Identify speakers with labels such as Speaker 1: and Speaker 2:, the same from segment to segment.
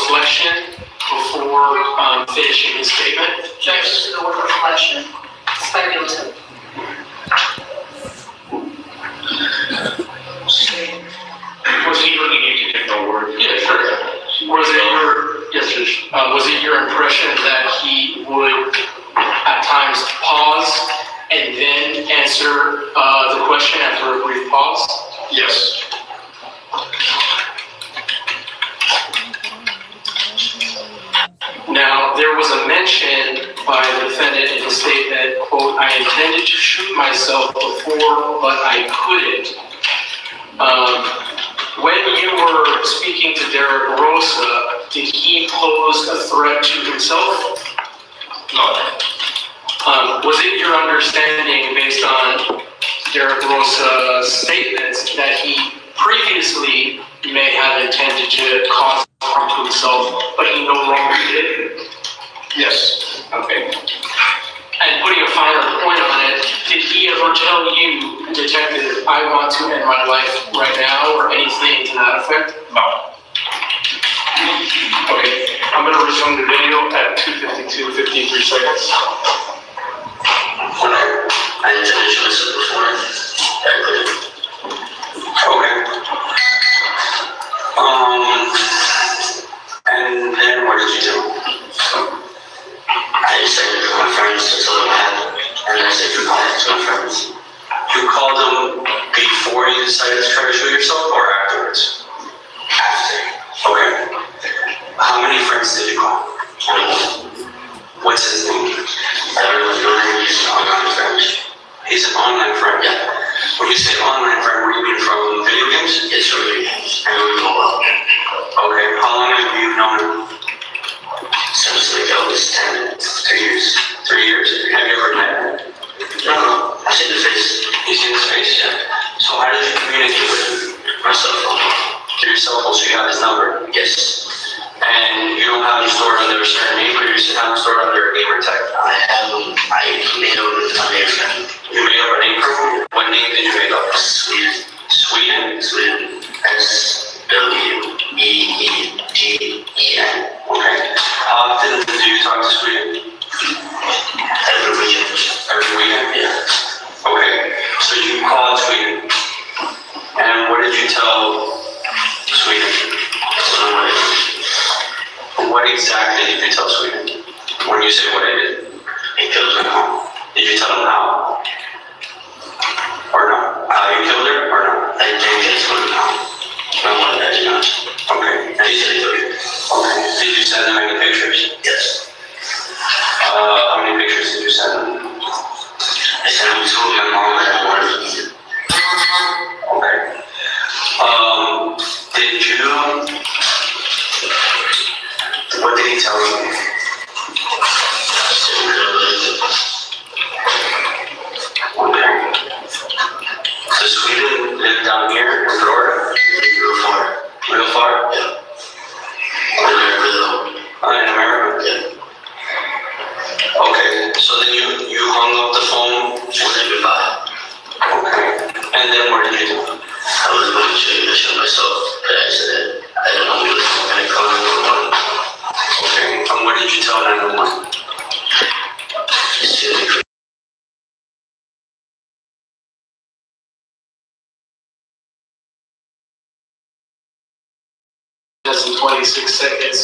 Speaker 1: reflection before finishing his statement?
Speaker 2: Objections to the word reflection. Speculative.
Speaker 1: Was he looking at you no word? Yeah, sure. Was it your impression that he would at times pause and then answer the question after a brief pause? Yes. Now, there was a mention by the defendant in his statement, quote, "I intended to shoot myself before, but I couldn't." When you were speaking to Derek Rosa, did he pose a threat to himself? No. Was it your understanding, based on Derek Rosa's statements, that he previously may have intended to cause harm to himself, but he no longer did? Yes. Okay. And putting a finer point on it, did he ever tell you, Detective, I want to end my life right now, or anything to that effect? No. Okay, I'm going to resume the video at 2:52, 53 seconds.
Speaker 3: I intended to listen before I couldn't. Okay. And then what did you do? I decided to call my friends to tell them what happened, and I said to call my friends. You called them before you decided to try to shoot yourself, or afterwards? After. Okay. How many friends did you call? What's his name? I don't know. He's an online friend. He's an online friend? Yeah. When you say online friend, were you mean from video games? Yes, from video games. And we know well. Okay. How long have you known him? Since like I was 10. 3 years. 3 years? Have you ever met him? No. I've seen his face. You've seen his face? Yeah. So how did you communicate with him? My cell phone. Through your cell phone, so you have his number? Yes. And you don't have him stored under a certain name, or you just have him stored under a gamer tag? I made up a name. You made up a name for him? What name did you make up? Sweden. Sweden? Sweden. SWEEDEN. Okay. How often do you talk to Sweden? Every weekend. Every weekend? Yeah. Okay. So you called Sweden. And what did you tell Sweden? What exactly did you tell Sweden? When you say what I did? He killed her home. Did you tell him how? Or no? How you killed her? Or no? I didn't get to him now. No one that did not. Okay. And you said he killed her. Okay. Did you send them any pictures? Yes. How many pictures did you send them? I sent them to my mom and I wanted to eat it. Okay. Did you... What did he tell you? Okay. So Sweden lived down here in Florida? Real far. Real far? Yeah. In America though. In America? Yeah. Okay. So then you hung up the phone with goodbye. Okay. And then what did you do? I was going to shoot myself, but I said I don't know what was going to call 911. Okay, and what did you tell 911?
Speaker 1: Less than 26 seconds.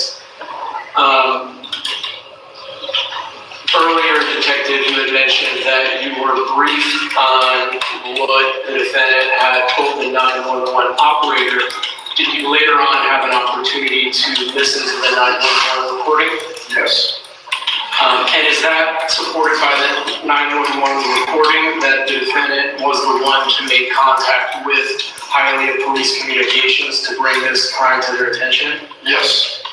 Speaker 1: Earlier, Detective, you had mentioned that you were briefed on what the defendant had told the 911 operator. Did you later on have an opportunity to listen to the 911 recording? Yes. And is that supported by the 911 recording that the defendant was the one to make contact with Hialeah Police Communications to bring this crime to their attention? Yes.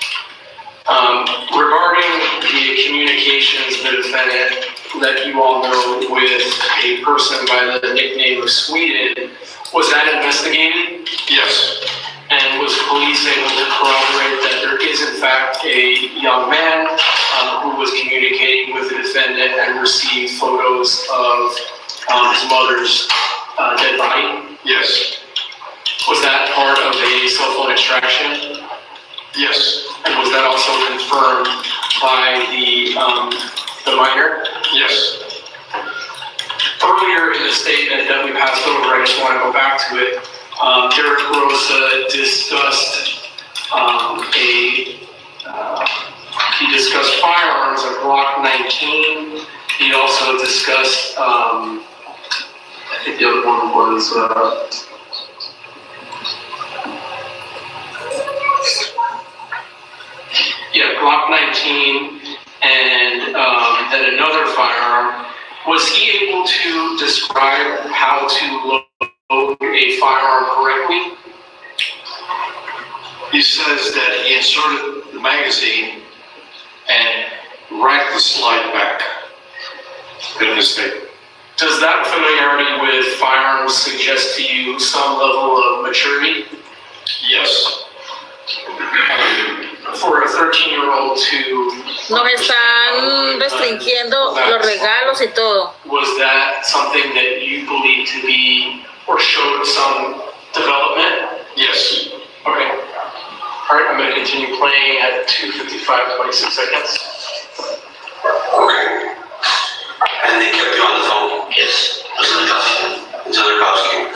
Speaker 1: Regarding the communications the defendant that you all know with a person by the nickname of Sweden, was that investigated? Yes. And was police able to corroborate that there is in fact a young man who was communicating with the defendant and received photos of his mother's dead body? Yes. Was that part of a cell phone extraction?
Speaker 4: Yes.
Speaker 1: And was that also confirmed by the minor?
Speaker 4: Yes.
Speaker 1: Earlier in the statement that we passed over, I just want to go back to it. Derek Rosa discussed he discussed firearms, a Glock 19. He also discussed, I think the other one was, Glock 19, and then another firearm. Was he able to describe how to load a firearm correctly?
Speaker 4: He says that he inserted the magazine and racked the slide back in his statement.
Speaker 1: Does that familiarity with firearms suggest to you some level of maturity?
Speaker 4: Yes.
Speaker 1: For a 13-year-old to...
Speaker 5: Nos están restringiendo los regalos y todo.
Speaker 1: Was that something that you believe to be, or showed some development?
Speaker 4: Yes.
Speaker 1: Okay. All right, I'm going to continue playing at 2:55, 26 seconds.
Speaker 3: Okay. And they kept you on the phone? Yes. Until the cops came.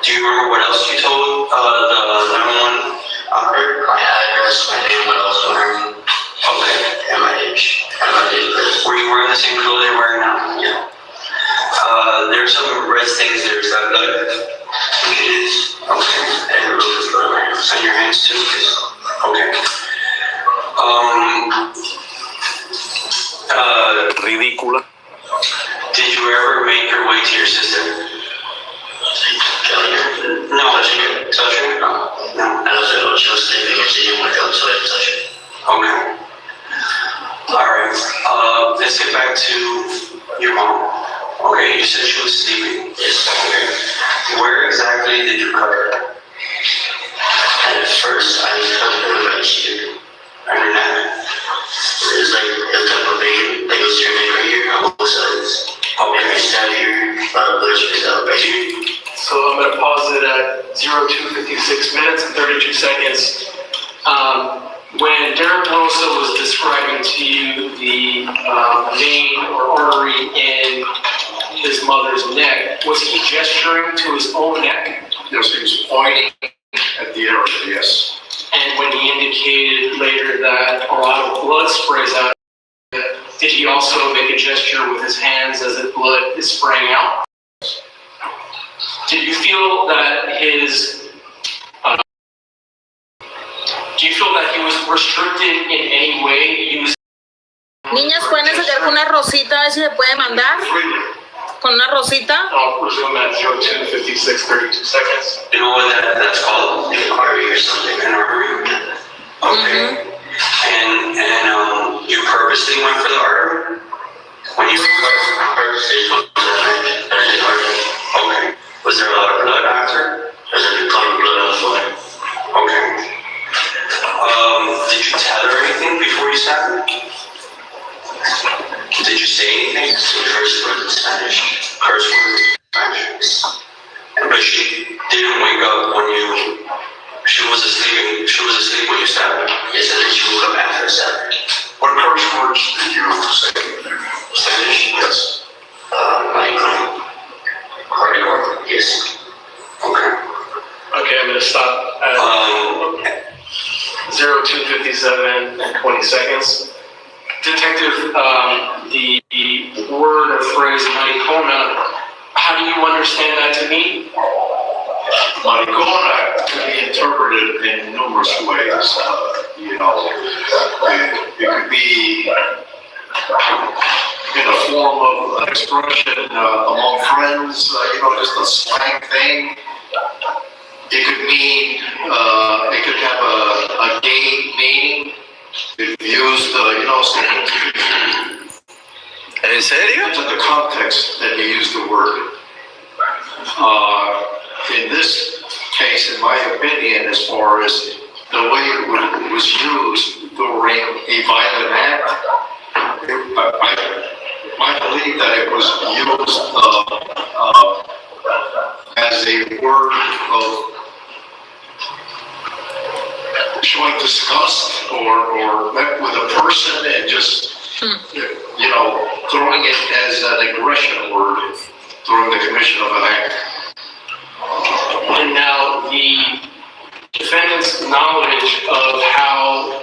Speaker 3: Do you remember what else you told the 911 operator? My address, my name, what else was wearing. Okay. And my age. Were you wearing the same clothes you're wearing now? Yeah. There's some red stains there. Is that blood? It is. Okay. And the roof is blood on your hands too? Yes. Okay.
Speaker 6: Ridícula.
Speaker 3: Did you ever make your way to your sister? No. Touch her? No. I don't know. She was sleeping and she didn't wake up, so I didn't touch her. Okay. Alright. Let's get back to your mom. Okay, you said she was sleeping. Yes. Okay. Where exactly did you cut her? At first, I was cutting her right here. On her neck. It was like a type of vein that was turning right here on both sides. Okay. Every stab here, blood is out right here.
Speaker 1: So I'm going to pause it at 02:56 minutes and 32 seconds. When Derek Rosa was describing to you the vein or artery in his mother's neck, was he gesturing to his own neck?
Speaker 4: Yes, he was pointing at the area, yes.
Speaker 1: And when he indicated later that a lot of blood sprays out, did he also make a gesture with his hands as if blood is spraying out? Did you feel that he was restricted in any way using...
Speaker 5: Niñas, pueden sacar con una rosita, a ver si se puede mandar. Con una rosita.
Speaker 1: I'll resume at 02:56, 32 seconds.
Speaker 3: You know what that's called? An artery or something, an artery. Okay. And you purposely went for the artery? When you purposely went for the artery? Okay. Was there a lot of blood after? Was there a ton of blood on the floor? Okay. Did you tell her anything before you stabbed her? Did you say anything? Curse words in Spanish. Curse words in Spanish. But she didn't wake up when you... She was asleep when you stabbed her. Yes, and then she woke up after stabbing.
Speaker 4: What curse words did you say?
Speaker 3: Spanish?
Speaker 4: Yes.
Speaker 3: Like, hardcore, yes. Okay.
Speaker 1: Okay, I'm going to stop at 02:57 and 20 seconds. Detective, the word or phrase maricona, how do you understand that to mean?
Speaker 4: Maricona can be interpreted in numerous ways. It could be in the form of an expression among friends, just a slang thing. It could mean, it could have a gay meaning. If used,
Speaker 6: ¿En serio?
Speaker 4: into the context that you use the word. In this case, in my opinion, as far as the way it was used during a violent act, I believe that it was used as a word of showing disgust or met with a person and just, you know, throwing it as an aggression word during the commission of an act.
Speaker 1: And now the defendant's knowledge of how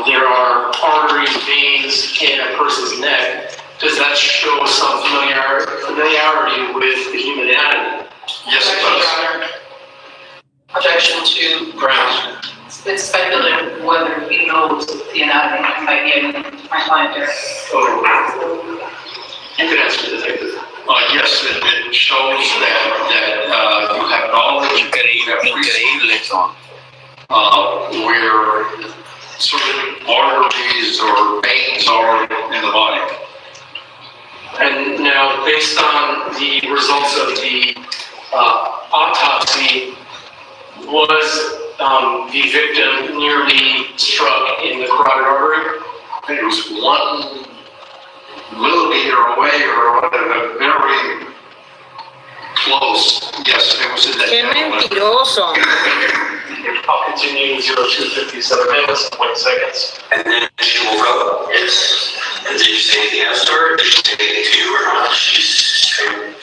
Speaker 1: there are arteries, veins in a person's neck, does that show some familiarity with the human anatomy?
Speaker 4: Yes, it does.
Speaker 2: Objection to
Speaker 1: Grounds.
Speaker 2: it's speculative whether he knows the anatomy by getting my client there.
Speaker 1: You can answer, Detective.
Speaker 4: Yes, it shows that you have knowledge.
Speaker 6: Increíble son.
Speaker 4: Where certain arteries or veins are in the body.
Speaker 1: And now, based on the results of the autopsy, was the victim nearly struck in the carotid artery?
Speaker 4: I think it was 1 millimeter away or whatever, very close. Yes, it was in that.
Speaker 5: Qué mentiroso.
Speaker 1: I'll continue 0257 minutes, 20 seconds.
Speaker 3: And then she woke up? Yes. And did you say anything else to her? Did she say anything to you or not? She just screamed.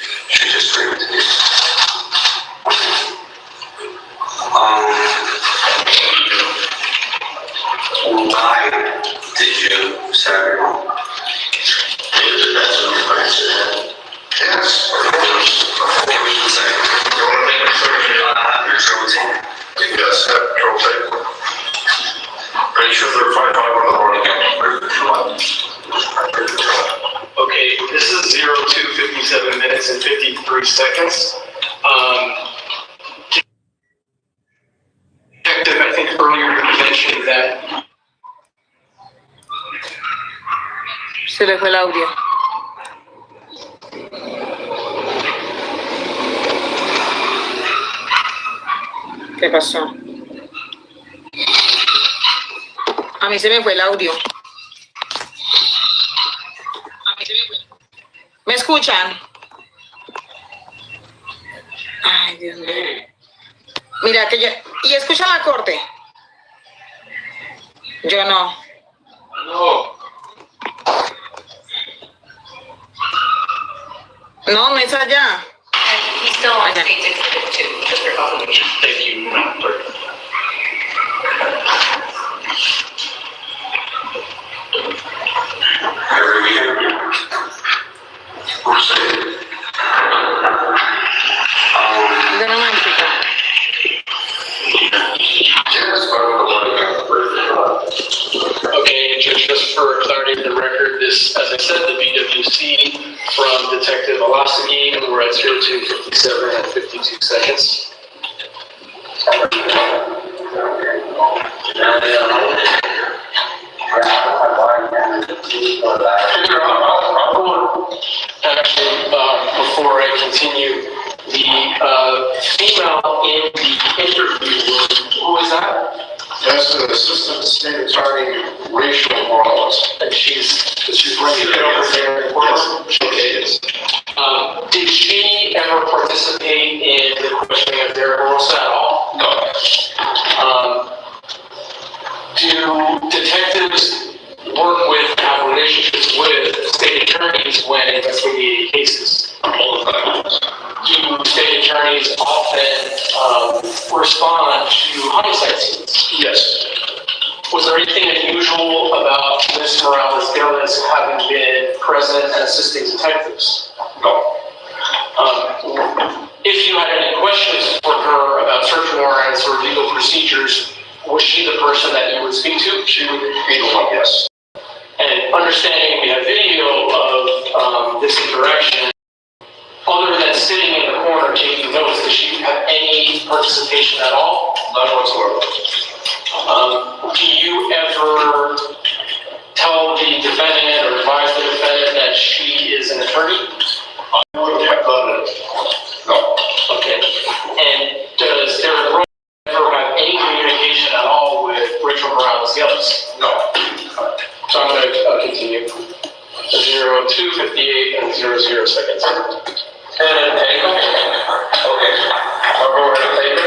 Speaker 3: Why did you stab your mom? That's what I'm going to say.
Speaker 4: Yes.
Speaker 3: What were you saying?
Speaker 4: You want to make a surgery?
Speaker 3: Your trouble team.
Speaker 4: Yes, control table. Pretty sure they're 5 on the morning.
Speaker 1: Okay, this is 0257 minutes and 53 seconds. Detective, I think earlier you mentioned that.
Speaker 5: Se le fue el audio. ¿Qué pasó? A mí se me fue el audio. ¿Me escuchan? Ay, Dios mío. Mira que ya... ¿Y escuchan la corte? Yo no.
Speaker 1: No.
Speaker 5: No, no es allá.
Speaker 2: And he's still on state exhibit 2, just for confirmation.
Speaker 1: Thank you, Madam Clerk.
Speaker 5: De romántica.
Speaker 1: Okay, and just for clarity of the record, this, as I said, the BWC from Detective Elastigui, and we're at 0257 and 52 seconds. Actually, before I continue, the female in the interview room, who is that?
Speaker 4: That's the Assistant State Attorney, Rachel Morales.
Speaker 1: And she's running it over there in court.
Speaker 4: Yes.
Speaker 1: Did she ever participate in the questioning of Derek Rosa at all?
Speaker 4: No.
Speaker 1: Do detectives work with, have relationships with state attorneys when investigating cases?
Speaker 4: All the time.
Speaker 1: Do state attorneys often respond to homicide scenes?
Speaker 4: Yes.
Speaker 1: Was there anything unusual about Ms. Morales-Gillis having been present and assisting detectives?
Speaker 4: No.
Speaker 1: If you had any questions for her about search warrants or legal procedures, was she the person that you would speak to?
Speaker 4: She would be the one, yes.
Speaker 1: And understanding we have video of this interaction, other than sitting in the corner taking notes, does she have any participation at all?
Speaker 4: None whatsoever.
Speaker 1: Do you ever tell the defendant or advise the defendant that she is an attorney?
Speaker 4: I would have done it. No.
Speaker 1: Okay. And does Derek Rosa ever have any communication at all with Rachel Morales-Gillis?
Speaker 4: No.
Speaker 1: So I'm going to continue. 0258 and 00 seconds.
Speaker 3: And take them. Okay. I'll go ahead and take it.